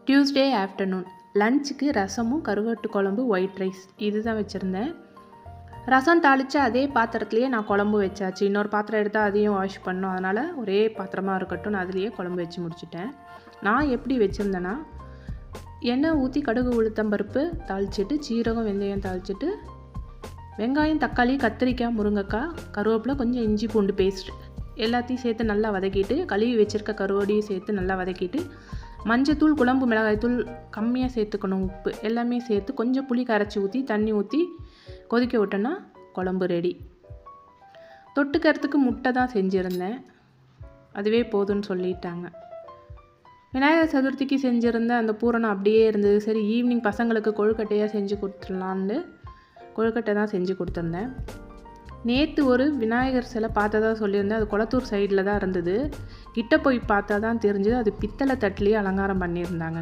Tuesday afternoon லஞ்சுக்கு ரசமும் கருவாட்டு குழம்பு ஒயிட் ரைஸ் இது தான் வச்சுருந்தேன். ரசம் தாளித்து அதே பாத்திரத்துலேயே நான் குழம்பு வச்சாச்சு. இன்னொரு பாத்திரம் எடுத்தால் அதையும் வாஷ் பண்ணோம். அதனால் ஒரே பாத்திரமாக இருக்கட்டும், நான் அதுலேயே குழம்பு வச்சு முடிச்சிட்டேன். நான் எப்படி வச்சுருந்தேன்னா, எண்ணெய் ஊற்றி கடுகு உளுத்தம்பருப்பு தாளிச்சிட்டு, சீரகம் வெந்தயம் தாளிச்சிட்டு, வெங்காயம் தக்காளி கத்திரிக்காய் முருங்கைக்காய் கருவேப்பிலை கொஞ்சம் இஞ்சி பூண்டு பேஸ்ட் எல்லாத்தையும் சேர்த்து நல்லா வதக்கிட்டு, கழுவி வச்சுருக்க கருவாடியும் சேர்த்து நல்லா வதக்கிட்டு, மஞ்சத்தூள் குழம்பு மிளகாய்த்தூள் கம்மியாக சேர்த்துக்கணும், உப்பு எல்லாமே சேர்த்து கொஞ்சம் புளி கரைச்சி ஊற்றி தண்ணி ஊற்றி கொதிக்க விட்டோன்னா குழம்பு ரெடி. தொட்டுக்கிறதுக்கு முட்டை தான் செஞ்சுருந்தேன், அதுவே போதும்னு சொல்லிட்டாங்க. விநாயகர் சதுர்த்திக்கு செஞ்சுருந்த அந்த பூரணம் அப்படியே இருந்தது. சரி, ஈவினிங் பசங்களுக்கு கொழுக்கட்டையாக செஞ்சு கொடுத்துடலான்னு கொழுக்கட்டை தான் செஞ்சு கொடுத்துருந்தேன். நேற்று ஒரு விநாயகர் சிலை பார்த்ததா சொல்லியிருந்தேன். அது கொளத்தூர் சைடில் தான் இருந்தது. கிட்ட போய் பார்த்தா தான் தெரிஞ்சது அது பித்தளை தட்டிலேயே அலங்காரம் பண்ணியிருந்தாங்க.